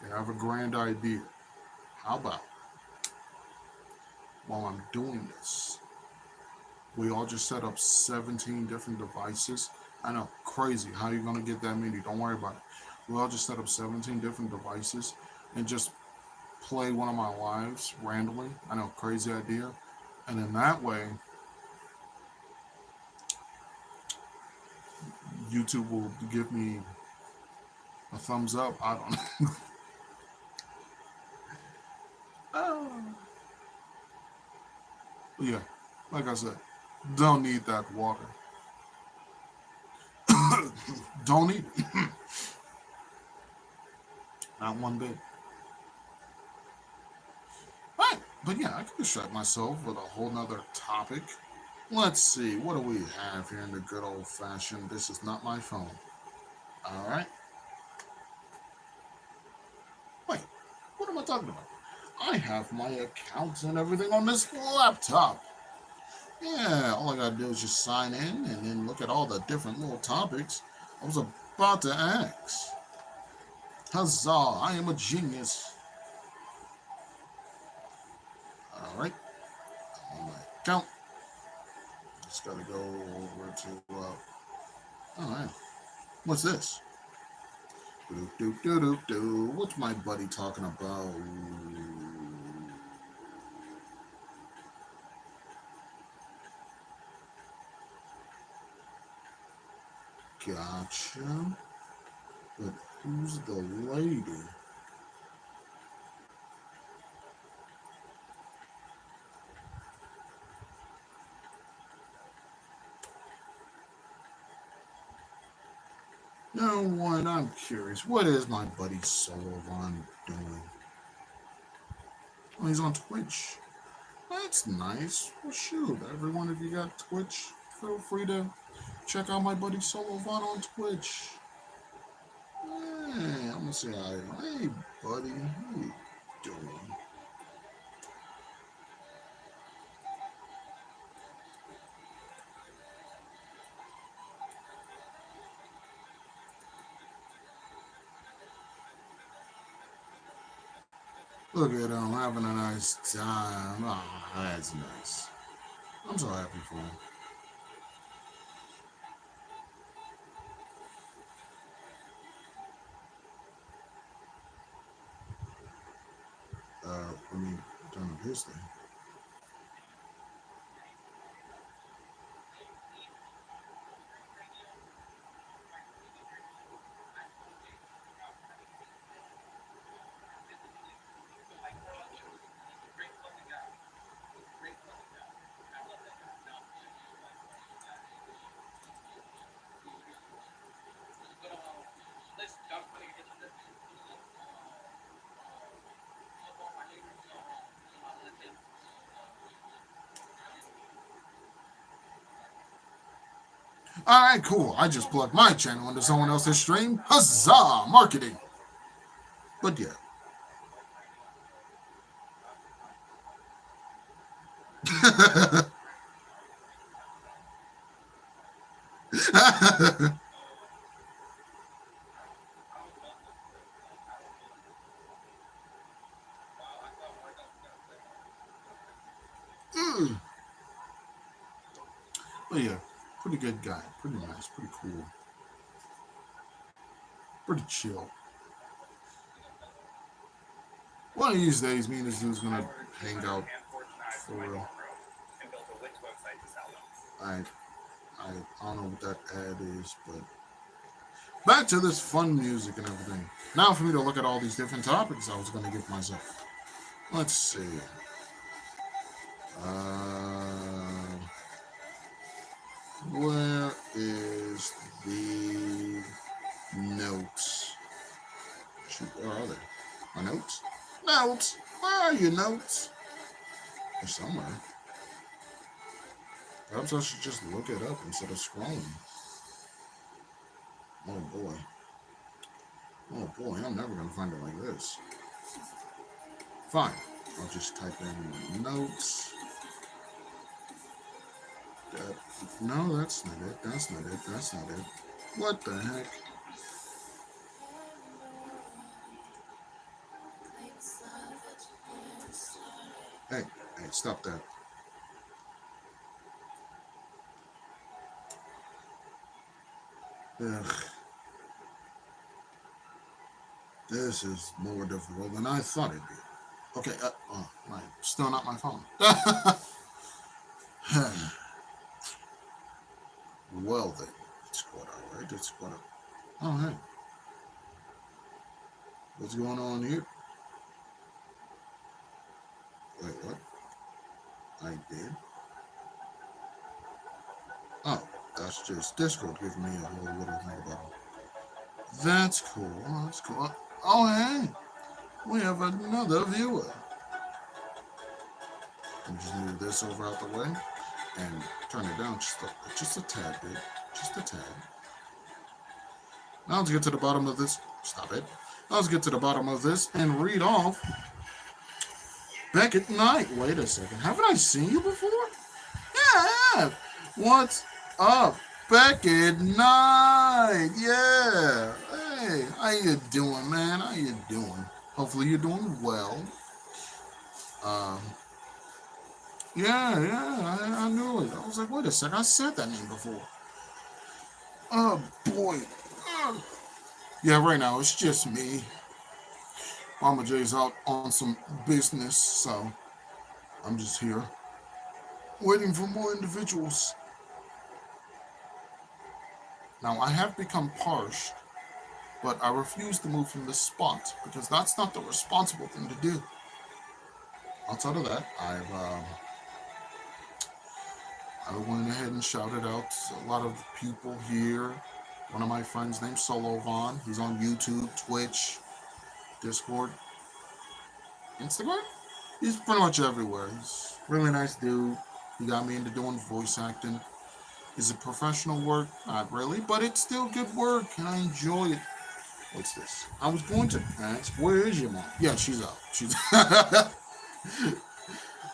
I have a grand idea. How about, while I'm doing this, we all just set up 17 different devices? I know, crazy. How are you going to get that many? Don't worry about it. We all just set up 17 different devices and just play one of my lives randomly. I know, crazy idea. And in that way, YouTube will give me a thumbs up. I don't know. Oh. Yeah, like I said, don't need that water. Don't need it. Not one bit. Right, but yeah, I could distract myself with a whole nother topic. Let's see, what do we have here in the good old fashioned? This is not my phone. Alright. Wait, what am I talking about? I have my accounts and everything on this laptop. Yeah, all I gotta do is just sign in and then look at all the different little topics I was about to ask. Huzzah, I am a genius. Alright, on my account. Just gotta go over to, alright, what's this? What's my buddy talking about? Gotcha. But who's the lady? No one, I'm curious. What is my buddy Solovan doing? Oh, he's on Twitch. That's nice. Well, shoot, everyone, if you got Twitch, feel free to check out my buddy Solovan on Twitch. Hey, I'm gonna say hi. Hey, buddy, how you doing? Look at him having a nice time. Oh, that's nice. I'm so happy for him. When he done with his thing. All right, cool. I just plugged my channel into someone else's stream. Huzzah! Marketing. But yeah. Mm. But yeah, pretty good guy. Pretty nice. Pretty cool. Pretty chill. One of these days, me and this dude's gonna hang out for real. I I don't know what that ad is, but back to this fun music and everything. Now for me to look at all these different topics I was gonna give myself. Let's see. Uh, where is the notes? Shoot, where are they? My notes? Notes! Where are your notes? They're somewhere. Perhaps I should just look it up instead of scrolling. Oh boy. Oh boy, I'm never gonna find it like this. Fine. I'll just type in notes. No, that's not it. That's not it. That's not it. What the heck? Hey, hey, stop that. Ugh. This is more difficult than I thought it'd be. Okay, oh, right. Still not my phone. Well then, it's quite alright. It's quite a... Oh, hey. What's going on here? Wait, what? I did? Oh, that's just Discord giving me a whole little thing about it. That's cool. That's cool. Oh, hey. We have another viewer. Let me just move this over out the way and turn it down just a tad bit. Just a tad. Now let's get to the bottom of this. Stop it. Now let's get to the bottom of this and read off Beckett Knight. Wait a second. Haven't I seen you before? Yeah, I have. What's up, Beckett Knight? Yeah. Hey, how you doing, man? How you doing? Hopefully you're doing well. Um, I knew it. I was like, wait a second. I said that name before. Oh, boy. Yeah, right now it's just me. Mama J's out on some business, so I'm just here waiting for more individuals. Now, I have become parched, but I refuse to move from this spot because that's not the responsible thing to do. Outside of that, I went ahead and shouted out a lot of people here. One of my friends named Solo Vaughn. He's on YouTube, Twitch, Discord, Instagram. He's pretty much everywhere. He's a really nice dude. He got me into doing voice acting. Is it professional work? Not really, but it's still good work, and I enjoy it. What's this? I was going to ask, where is your mom? Yeah, she's out. She's.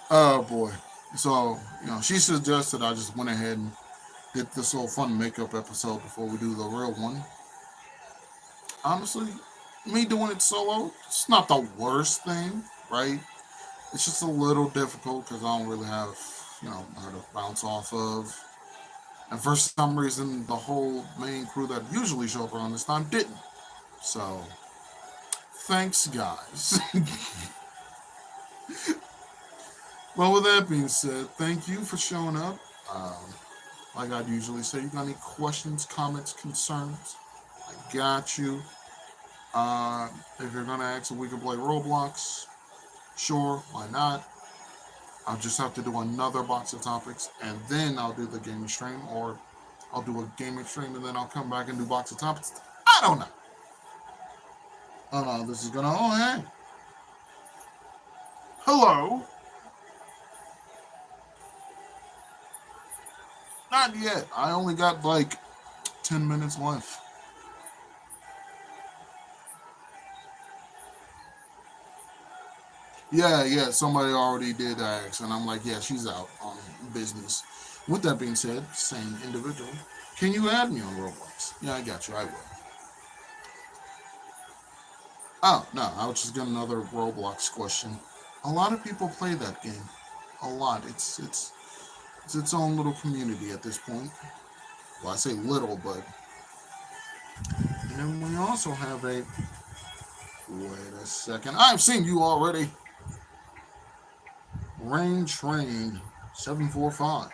Oh boy. So she suggested I just went ahead and did this little fun makeup episode before we do the real one. Honestly, me doing it solo, it's not the worst thing, right? It's just a little difficult because I don't really have, how to bounce off of. And for some reason, the whole main crew that usually show up around this time didn't. So, thanks, guys. Well, with that being said, thank you for showing up. Um, like I usually say, you got any questions, comments, concerns? I got you. Uh, if you're gonna ask if we can play Roblox, sure, why not? I'll just have to do another box of topics, and then I'll do the gaming stream, or I'll do a gaming stream, and then I'll come back and do box of topics. I don't know. Oh no, this is gonna. Oh hey, hello. Not yet. I only got like 10 minutes left. Yeah, yeah. Somebody already did ask, and I'm like, yeah, she's out on business. With that being said, same individual. Can you add me on Roblox? Yeah, I got you. I will. Oh no, I was just got another Roblox question. A lot of people play that game. A lot. It's its own little community at this point. Well, I say little, but and we also have a. Wait a second. I've seen you already. Rain Train 745.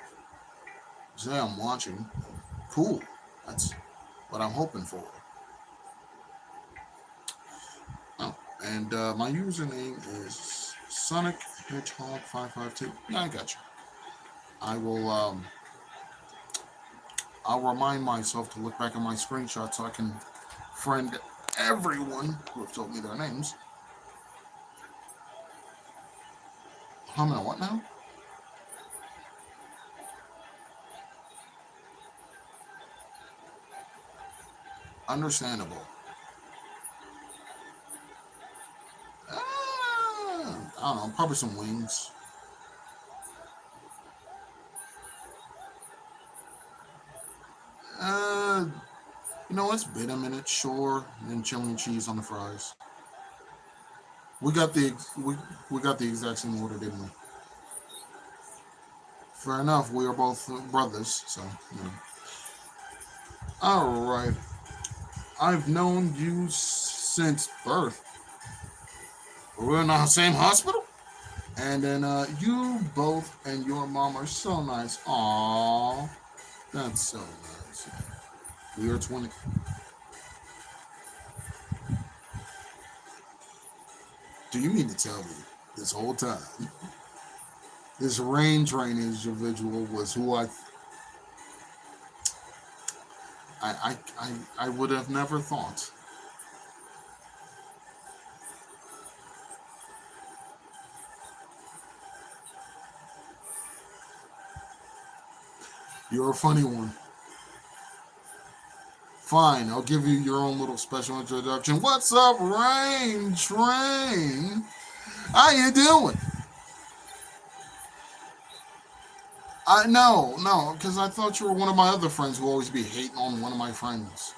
Say I'm watching. Cool. That's what I'm hoping for. Oh, and my username is Sonic Hedgehog 552. Yeah, I got you. I will. I'll remind myself to look back at my screenshot so I can friend everyone who have told me their names. How many what now? Understandable. I don't know. Probably some wings. Uh, it's been a minute, sure. And then chili and cheese on the fries. We got the we got the exact same order, didn't we? Fair enough. We are both brothers, so you know. All right. I've known you since birth. We're in the same hospital, and then you both and your mom are so nice. Aww, that's so nice. We are 20. Do you mean to tell me this whole time this rain train individual was who I would have never thought. You're a funny one. Fine, I'll give you your own little special introduction. What's up, Rain Train? How you doing? I no, because I thought you were one of my other friends who always be hating on one of my friends.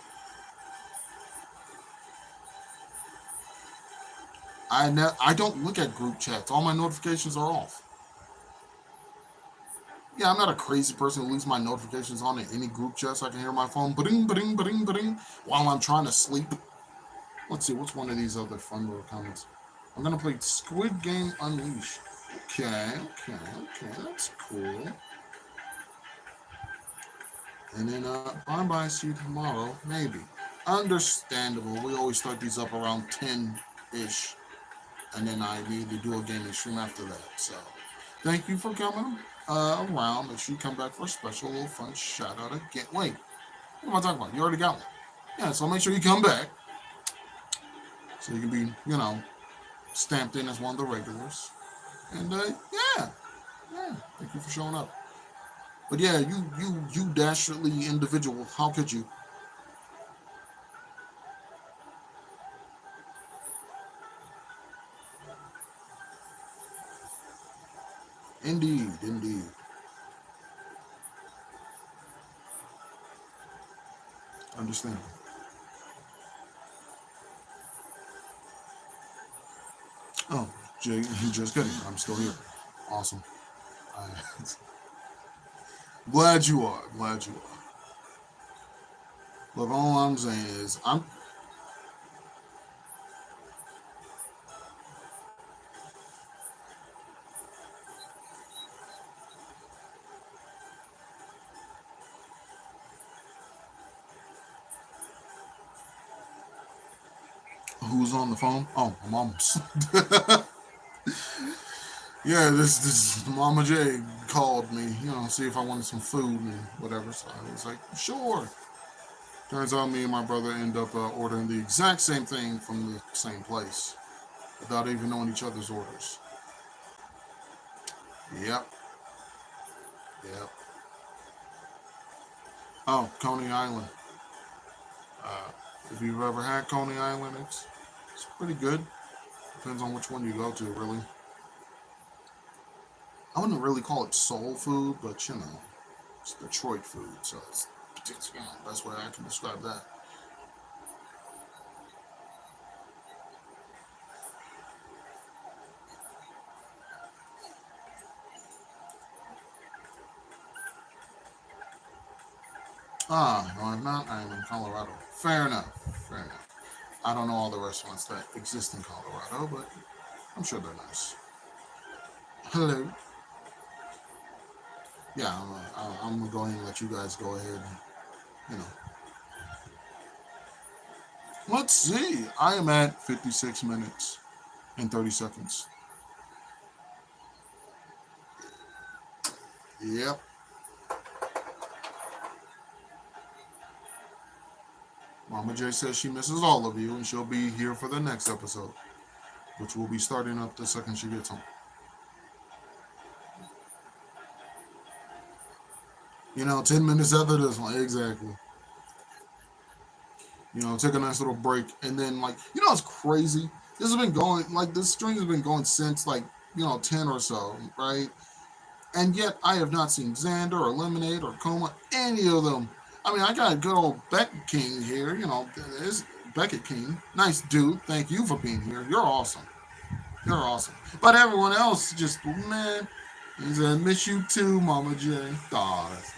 I don't look at group chats. All my notifications are off. Yeah, I'm not a crazy person who leaves my notifications on in any group chat so I can hear my phone ba-ding, ba-ding, ba-ding, ba-ding while I'm trying to sleep. Let's see, what's one of these other fun little comments? I'm gonna play Squid Game Unleashed. Okay, that's cool. And then bye, see you tomorrow, maybe. Understandable. We always start these up around 10-ish, and then I immediately do a gaming stream after that. So, thank you for coming around. Make sure you come back for a special little fun shout out again. Wait, what am I talking about? You already got one. Yeah, so make sure you come back so you can be, stamped in as one of the regulars. And yeah, thank you for showing up. But yeah, you dastardly individual. How could you? Indeed. Understand. Oh, Jay, just kidding. I'm still here. Awesome. I, glad you are. Glad you are. Look, all I'm saying is Who's on the phone? Oh, my mom's. Yeah, this Mama J called me, see if I wanted some food and whatever. So I was like, sure. Turns out me and my brother end up ordering the exact same thing from the same place without even knowing each other's orders. Yep, yep. Oh, Coney Island. Uh, if you've ever had Coney Island, it's pretty good. Depends on which one you go to, really. I wouldn't really call it soul food, but it's Detroit food, so it's that's way I can describe that. Ah, no, I'm not. I'm in Colorado. Fair enough. Fair enough. I don't know all the restaurants that exist in Colorado, but I'm sure they're nice. Hello. Yeah, I'm gonna go ahead and let you guys go ahead. You know, let's see. I am at 56 minutes and 30 seconds. Yep. Mama J says she misses all of you, and she'll be here for the next episode, which will be starting up the second she gets home. 10 minutes after this one, exactly. Take a nice little break, and then it's crazy. This has been going this string has been going since 10 or so, right? And yet I have not seen Xander or Lemonade or Coma, any of them. I mean, I got good old Beckett King here. There's Beckett King, nice dude. Thank you for being here. You're awesome. You're awesome. But everyone else just man, he said, "Miss you too, Mama J." Aw, that's nice.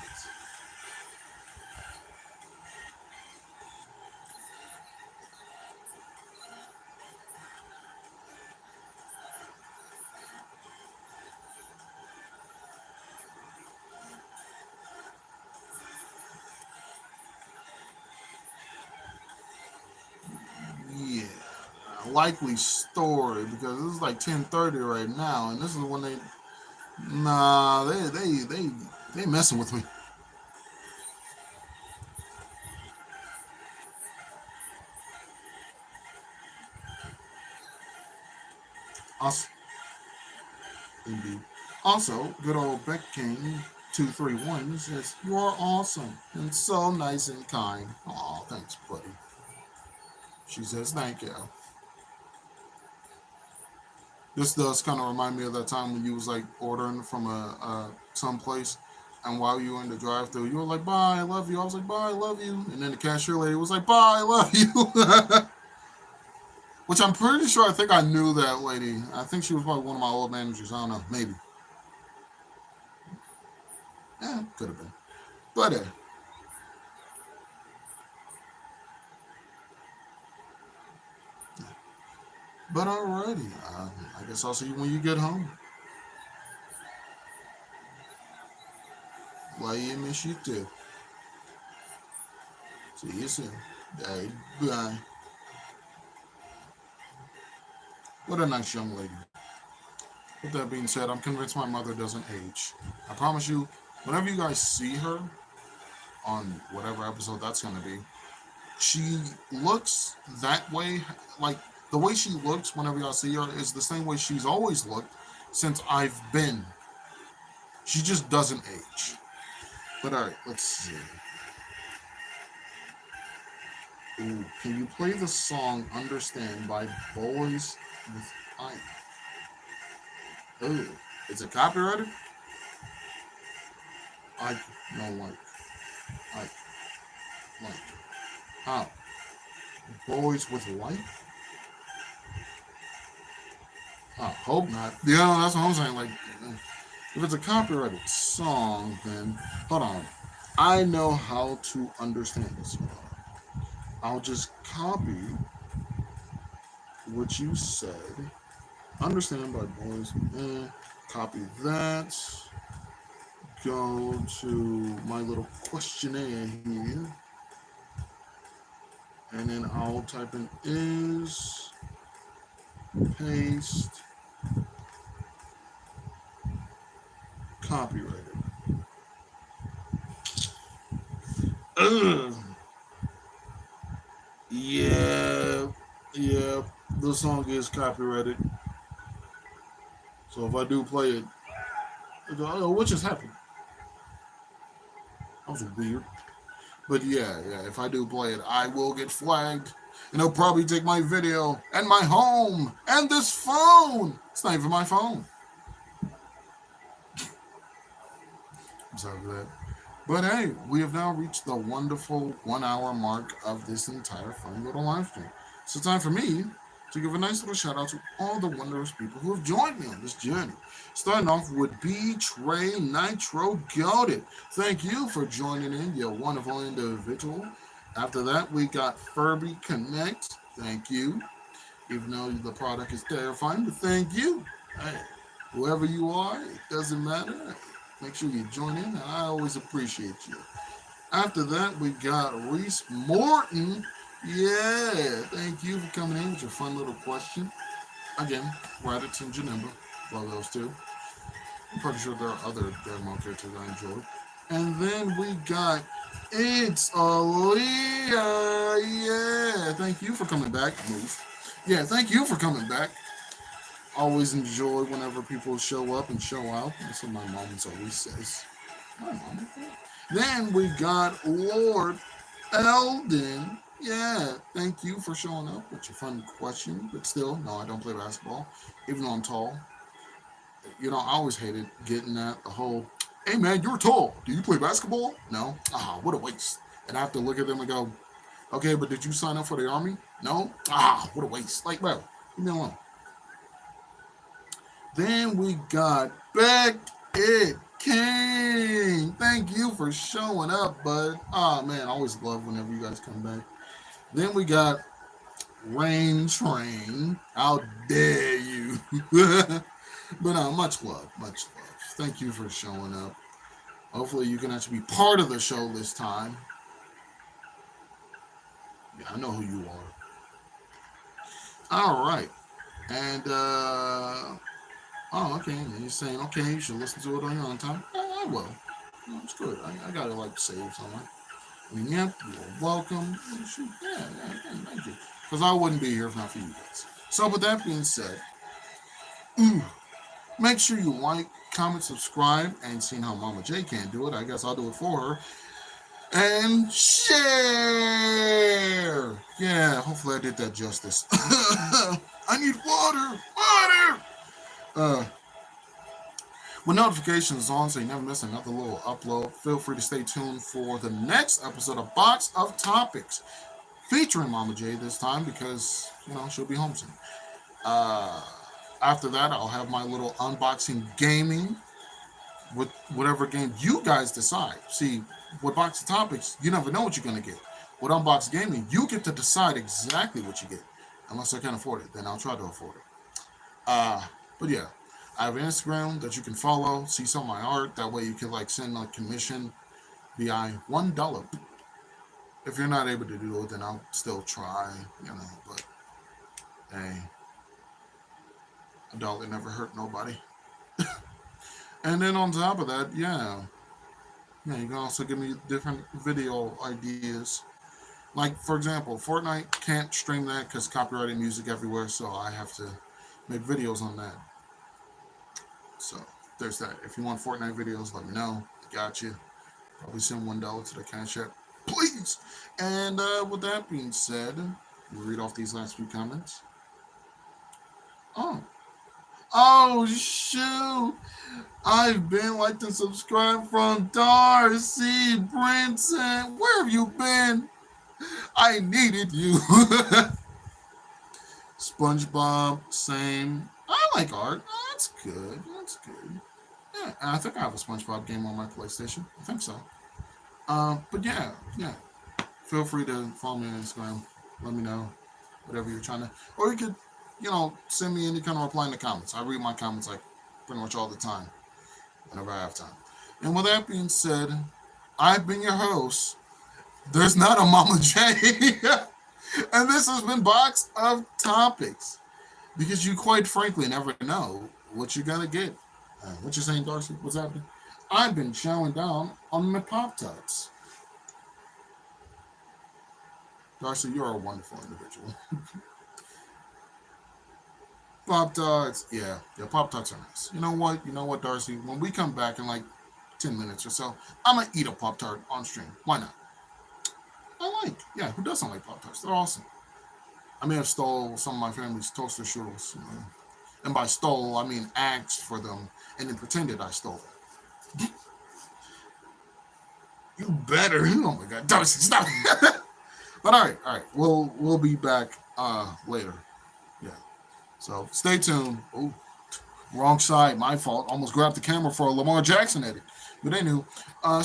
Yeah. Likely story because this is like 10:30 right now, and this is when they nah they messing with me. Also, indeed. Also, good old Beck King 231 says you are awesome and so nice and kind. Aw, thanks, buddy. She says thank you. This does kind of remind me of that time when you was ordering from a some place, and while you were in the drive-thru, you were like, "Bye, I love you." I was like, "Bye, I love you," and then the cashier lady was like, "Bye, I love you." Which I'm pretty sure I think I knew that lady. I think she was probably one of my old managers. I don't know, maybe. Yeah, could have been. But alrighty. I guess I'll see you when you get home. Love you, miss you too. See you soon. Hey, bye. What a nice young lady. With that being said, I'm convinced my mother doesn't age. I promise you, whenever you guys see her on whatever episode that's going to be, she looks that way. Like, the way she looks whenever y'all see her is the same way she's always looked since I've been. She just doesn't age. But alright, let's see. Ooh, can you play the song Understand by Boys with Ike? Ooh, is it copyrighted? Ike, no like. Ike, like. How? Boys with White? I hope not. Yeah, that's what I'm saying. If it's a copyrighted song, then hold on. I know how to understand this. I'll just copy what you said. Understand by boys. Copy that. Go to my little questionnaire here And then I'll type in is paste copyrighted. Ugh. Yeah, yeah. The song is copyrighted. So if I do play it, oh, what just happened? That was weird. But yeah. If I do play it, I will get flagged. And they'll probably take my video and my home and this phone. It's not even my phone. I'm sorry for that. But hey, we have now reached the wonderful 1 hour mark of this entire fun little live stream. So time for me to give a nice little shout out to all the wondrous people who have joined me on this journey. Starting off with B Trey Nitro Goaded. Thank you for joining in, you wonderful individual. After that, we got Furby Connect. Thank you. Even though the product is terrifying, but thank you. Hey, whoever you are, it doesn't matter. Make sure you join in, and I always appreciate you. After that, we got Reese Morton. Yeah, thank you for coming in with your fun little question. Again, Raditz and Janimba. Love those two. I'm pretty sure there are other Deadmon characters I enjoy. And then we got It's Aaliyah. Yeah, thank you for coming back. Move. Yeah, thank you for coming back. Always enjoy whenever people show up and show out. That's what my mom always says. My mom. Then we got Lord Eldon. Yeah, thank you for showing up with your fun question. But still, no, I don't play basketball, even though I'm tall. I always hated getting that the whole, hey man, you're tall. Do you play basketball? No. Ah, what a waste. And I have to look at them and go, okay, but did you sign up for the army? No. Ah, what a waste. Like, bro, leave me alone. Then we got Beck It King. Thank you for showing up, bud. Ah, man, I always love whenever you guys come back. Then we got Rain Train. How dare you? But much love, much love. Thank you for showing up. Hopefully you can actually be part of the show this time. Yeah, I know who you are. All right. And, oh, okay. And you're saying, okay, you should listen to it on your own time. I will. No, it's good. I got to, save somewhere. I mean, yep, you're welcome. Yeah, thank you. Because I wouldn't be here if not for you guys. So, with that being said, make sure you like, comment, subscribe, and seeing how Mama J can't do it, I guess I'll do it for her. And share! Yeah, hopefully I did that justice. I need water! Water! With notifications on so you never miss another little upload, feel free to stay tuned for the next episode of Box of Topics, featuring Mama J this time because, she'll be home soon. After that, I'll have my little unboxing gaming with whatever game you guys decide. See, with Box of Topics, you never know what you're going to get. With Unbox Gaming, you get to decide exactly what you get. Unless I can afford it, then I'll try to afford it. But yeah, I have an Instagram that you can follow, see some of my art. That way you can send a commission via $1. If you're not able to do it, then I'll still try, but hey, $1 never hurt nobody. And then on top of that, yeah, you can also give me different video ideas. Like, for example, Fortnite can't stream that because copyrighted music everywhere, so I have to make videos on that. So there's that. If you want Fortnite videos, let me know. Got you. Probably send $1 to the Cash App, please. And with that being said, we'll read off these last few comments. Oh, shoot. I've been liked and subscribed from Darcy Brinson. Where have you been? I needed you. SpongeBob, same. I like art. Oh, that's good. That's good. Yeah, and I think I have a SpongeBob game on my PlayStation. I think so. But yeah. Feel free to follow me on Instagram. Let me know whatever you're trying to. Or you could, send me any kind of reply in the comments. I read my comments pretty much all the time, whenever I have time. And with that being said, I've been your host. There's not a Mama J. And this has been Box of Topics. Because you quite frankly never know what you're gonna get. What you saying, Darcy? What's happening? I've been chowing down on my Pop Tarts. Darcy, you're a wonderful individual. Pop Tarts, yeah, Pop Tarts are nice. You know what, Darcy? When we come back in like 10 minutes or so, I'm gonna eat a Pop Tart on stream. Why not? Yeah, who doesn't like Pop Tarts? They're awesome. I may have stole some of my family's toaster strudels, and by stole I mean asked for them and then pretended I stole them. You better. Oh my God, Darcy, stop. But all right, we'll be back later. Yeah. So stay tuned. Oh, wrong side, my fault. Almost grabbed the camera for a Lamar Jackson edit, but anywho,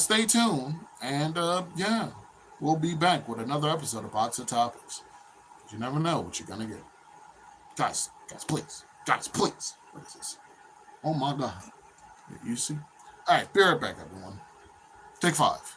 stay tuned, and yeah, we'll be back with another episode of Box of Topics. You never know what you're gonna get, guys, please. What is this? Oh my God, you see? All right, be right back, everyone. Take 5.